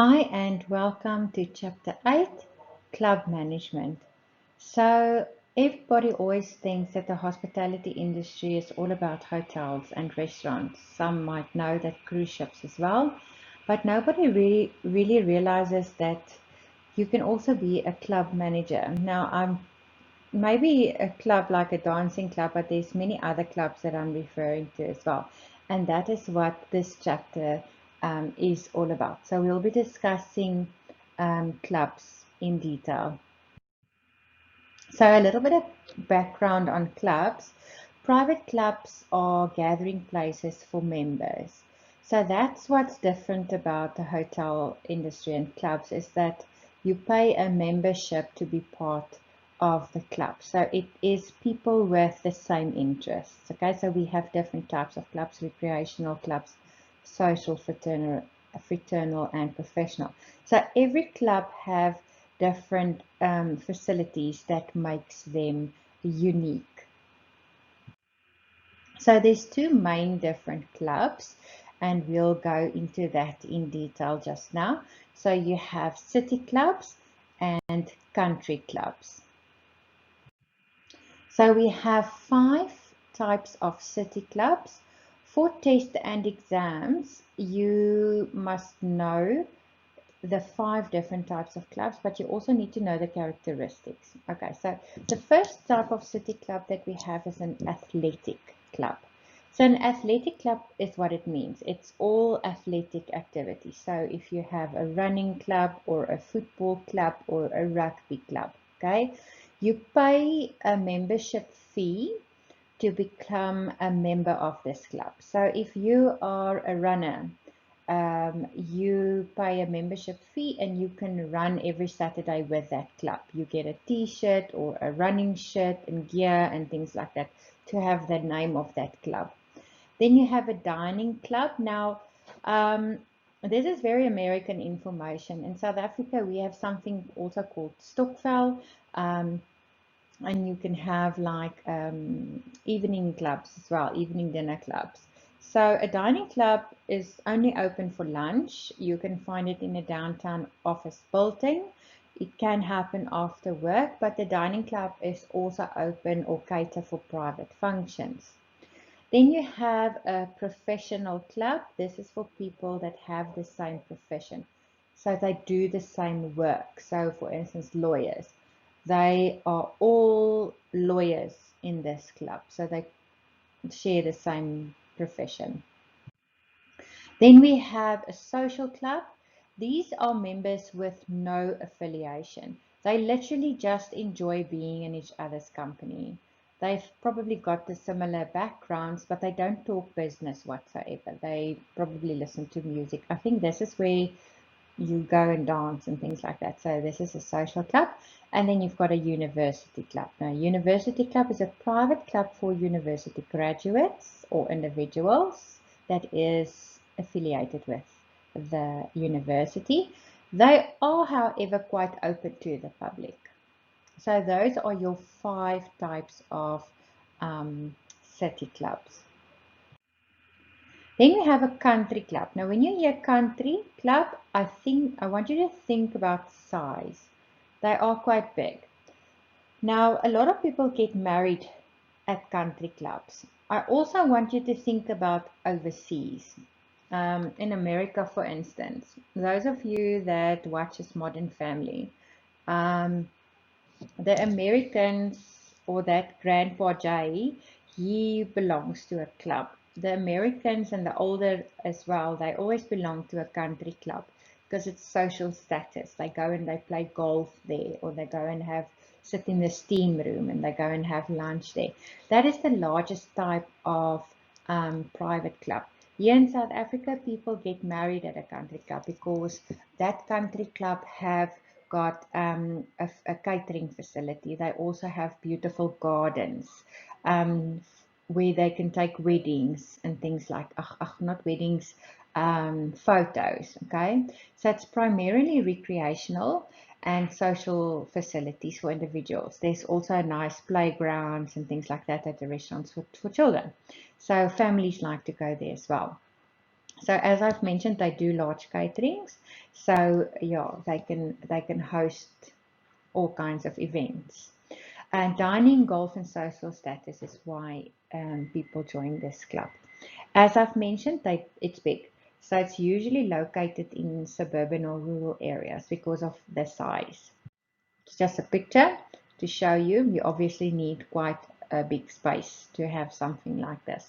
Hi, and welcome to Chapter 8, Club Management. So, everybody always thinks that the hospitality industry is all about hotels and restaurants. Some might know that cruise ships as well, but nobody really realizes that you can also be a club manager. Now, I'm maybe a club like a dancing club, but there's many other clubs that I'm referring to as well. And that is what this chapter is all about. So we'll be discussing clubs in detail. So a little bit of background on clubs. Private clubs are gathering places for members. So that's what's different about the hotel industry and clubs is that you pay a membership to be part of the club. So it is people with the same interests. Okay, so we have different types of clubs, recreational clubs, social, fraternal and professional. So every club have different facilities that makes them unique. So there's two main different clubs, and we'll go into that in detail just now. So you have city clubs and country clubs. So we have 5 types of city clubs. For tests and exams, you must know the 5 different types of clubs, but you also need to know the characteristics. Okay, so the first type of city club that we have is an athletic club. So an athletic club is what it means. It's all athletic activity. So if you have a running club or a football club or a rugby club, okay, you pay a membership fee to become a member of this club. So if you are a runner, you pay a membership fee and you can run every Saturday with that club. You get a t-shirt or a running shirt and gear and things like that to have the name of that club. Then you have a dining club. Now, this is very American information. In South Africa, we have something also called Stokvel. And you can have like evening clubs as well, evening dinner clubs. So a dining club is only open for lunch. You can find it in a downtown office building. It can happen after work, but the dining club is also open or cater for private functions. Then you have a professional club. This is for people that have the same profession. So they do the same work. So for instance, lawyers. They are all lawyers in this club. So they share the same profession. Then we have a social club. These are members with no affiliation. They literally just enjoy being in each other's company. They've probably got the similar backgrounds, but they don't talk business whatsoever. They probably listen to music. I think this is where you go and dance and things like that. So this is a social club. And then you've got a university club. Now, university club is a private club for university graduates or individuals that is affiliated with the university. They are, however, quite open to the public. So those are your 5 types of city clubs. Then we have a country club. Now, when you hear country club, I want you to think about size. They are quite big. Now, a lot of people get married at country clubs. I also want you to think about overseas. In America, for instance, those of you that watches Modern Family, um, the Americans or that Grandpa Jay, he belongs to a club. The Americans and the older as well, they always belong to a country club because it's social status. They go and they play golf there, or they go and have sit in the steam room and they go and have lunch there. That is the largest type of private club. Here in South Africa, people get married at a country club because that country club have got a catering facility. They also have beautiful gardens where they can take weddings and things like, not weddings, photos. Okay, so it's primarily recreational and social facilities for individuals. There's also nice playgrounds and things like that at the restaurants for children. So families like to go there as well. So as I've mentioned, they do large caterings. So yeah, they can host all kinds of events. And dining, golf, and social status is why people join this club. As I've mentioned, it's big. So it's usually located in suburban or rural areas because of the size. It's just a picture to show you. You obviously need quite a big space to have something like this.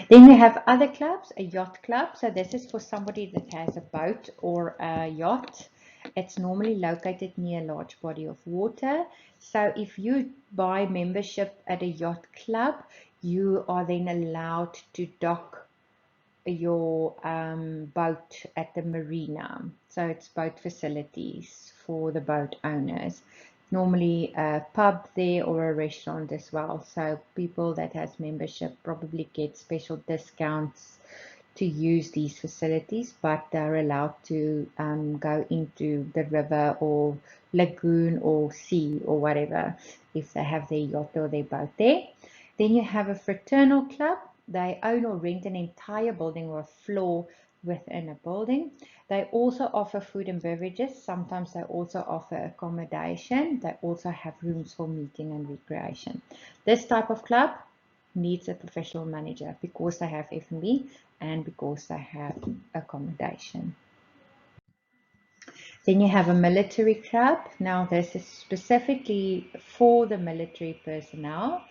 Then we have other clubs, a yacht club. So this is for somebody that has a boat or a yacht. It's normally located near a large body of water. So if you buy membership at a yacht club, you are then allowed to dock your boat at the marina. So it's boat facilities for the boat owners. Normally a pub there or a restaurant as well. So people that has membership probably get special discounts to use these facilities, but they're allowed to go into the river or lagoon or sea or whatever if they have their yacht or their boat there. Then you have a fraternal club. They own or rent an entire building or a floor within a building. They also offer food and beverages. Sometimes they also offer accommodation. They also have rooms for meeting and recreation. This type of club needs a professional manager because they have F&B and because they have accommodation. Then you have a military club. Now this is specifically for the military personnel.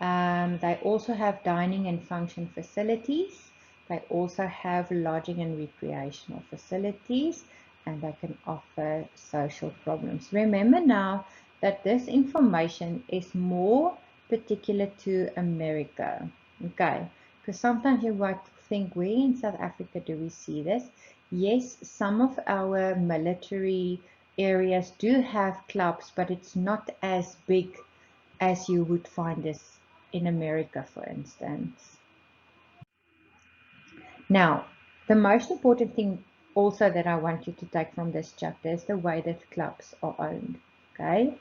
They also have dining and function facilities. They also have lodging and recreational facilities, and they can offer social programs. Remember now that this information is more particular to America, okay? Because sometimes you might think, where in South Africa do we see this? Yes, some of our military areas do have clubs, but it's not as big as you would find this in America, for instance. Now, the most important thing also that I want you to take from this chapter is the way that clubs are owned. Okay,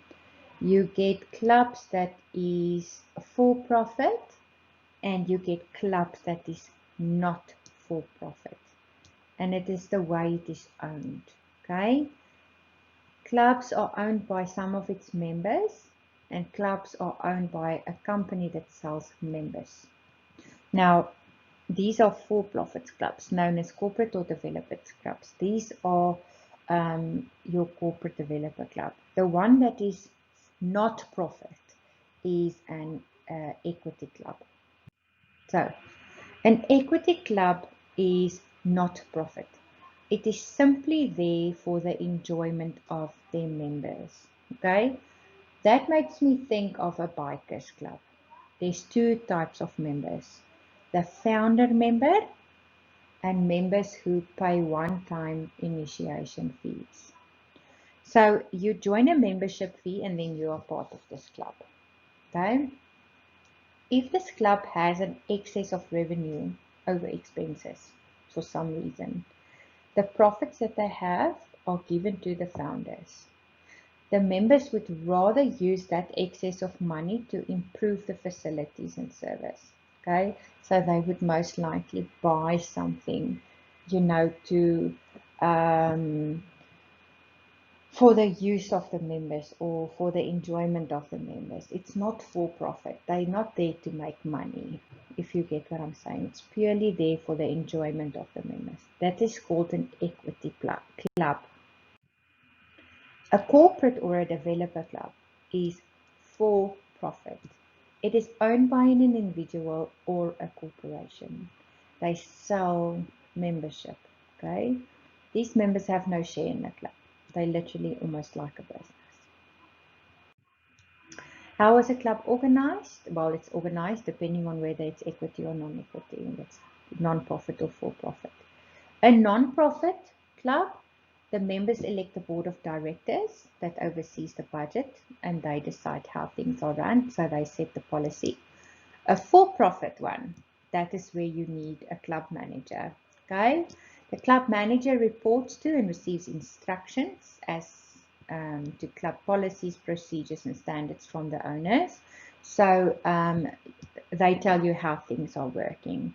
you get clubs that is for profit, and you get clubs that is not for profit, and it is the way it is owned. Okay, clubs are owned by some of its members, and clubs are owned by a company that sells members. Now, these are for-profit clubs known as corporate or developers clubs. These are your corporate developer club. The one that is not profit is an equity club. So, an equity club is not profit. It is simply there for the enjoyment of their members. Okay, that makes me think of a bikers club. There's two types of members: the founder member and members who pay one-time initiation fees. So you join a membership fee and then you are part of this club. Okay? If this club has an excess of revenue over expenses for some reason, the profits that they have are given to the founders. The members would rather use that excess of money to improve the facilities and service. Okay, so they would most likely buy something, to for the use of the members or for the enjoyment of the members. It's not for profit. They're not there to make money, if you get what I'm saying. It's purely there for the enjoyment of the members. That is called an equity club. A corporate or a developer club is for profit. It is owned by an individual or a corporation. They sell membership. Okay, these members have no share in the club. They literally almost like a business. How is a club organized? Well, it's organized depending on whether it's equity or non-equity. It's non-profit or for-profit. A non-profit club, the members elect a board of directors that oversees the budget, and they decide how things are run, so they set the policy. A for-profit one, that is where you need a club manager. Okay, the club manager reports to and receives instructions as to club policies, procedures, and standards from the owners. So they tell you how things are working.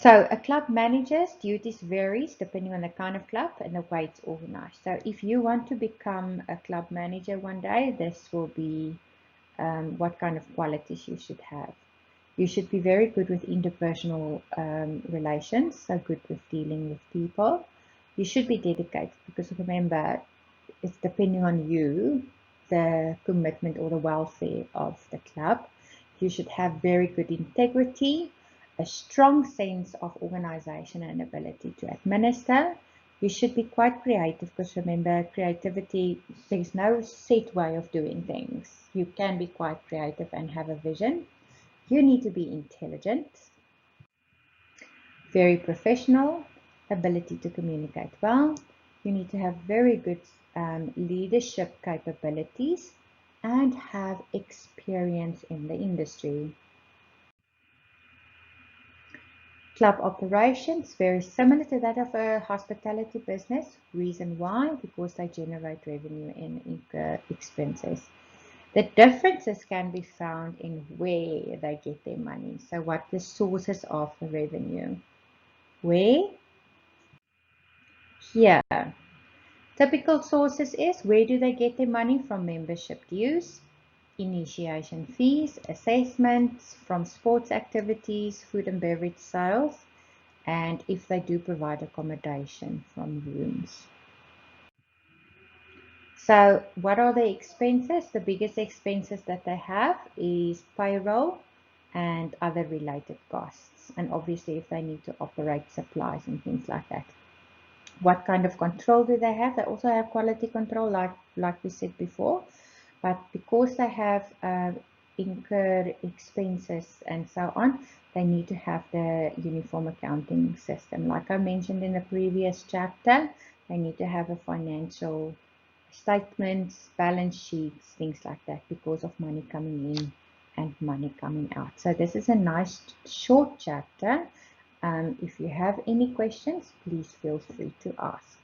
So a club manager's duties varies depending on the kind of club and the way it's organized. So if you want to become a club manager one day, this will be what kind of qualities you should have. You should be very good with interpersonal relations, so good with dealing with people. You should be dedicated because remember, it's depending on you, the commitment or the welfare of the club. You should have very good integrity, a strong sense of organization and ability to administer. You should be quite creative because remember, creativity, there's no set way of doing things. You can be quite creative and have a vision. You need to be intelligent, very professional, ability to communicate well. You need to have very good leadership capabilities and have experience in the industry. Club operations, very similar to that of a hospitality business. Reason why? Because they generate revenue and incur expenses. The differences can be found in where they get their money. So what the sources of the revenue. Where? Here. Typical sources is where do they get their money from? Membership dues, initiation fees, assessments from sports activities, food and beverage sales, and if they do provide accommodation from rooms. So what are the expenses? The biggest expenses that they have is payroll and other related costs. And obviously if they need to operate supplies and things like that. What kind of control do they have? They also have quality control, like we said before, but because they have incurred expenses and so on, they need to have the uniform accounting system. Like I mentioned in the previous chapter, they need to have a financial statements, balance sheets, things like that, because of money coming in and money coming out. So this is a nice short chapter. If you have any questions, please feel free to ask.